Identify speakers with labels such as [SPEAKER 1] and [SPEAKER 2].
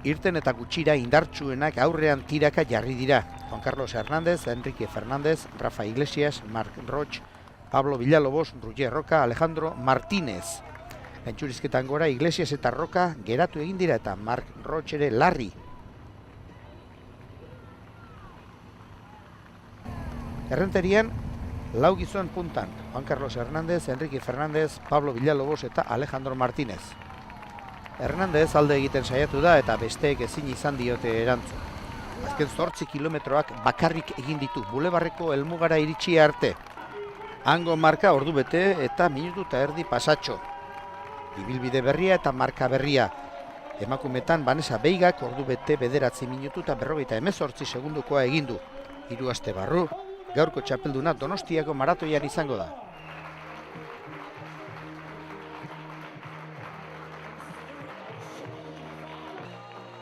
[SPEAKER 1] irten eta gutxira indartsuenak aurrean tiraka jarri dira. Juan Carlos Hernández, Enrique Fernández, Rafa Iglesias, Marc Roig, Pablo Villalobos, Roger Roca, Alejandro Martínez. Gaintzurizketan gora Iglesias eta Roca geratu egin dira eta Marc Roig ere larri. Errenterian, lau gizon puntan, Juan Carlos Hernández, Enrique Fernández, Pablo Villalobos eta Alejandro Martínez. Hernández alde egiten saiatu da eta besteek ezin izan diote erantzun. Azken 8 kilometroak bakarrik egin ditu, bulebarreko helmugara iritsi arte. Hango marka ordu bete eta minutu eta erdi pasatxo. Ibilbide berria eta marka berria. Emakumetan Vanessa Beigak ordu bete 9 minutu eta 58 segundukoa egin du. 3 aste barru, gaurko txapelduna Donostiako maratoian izango da.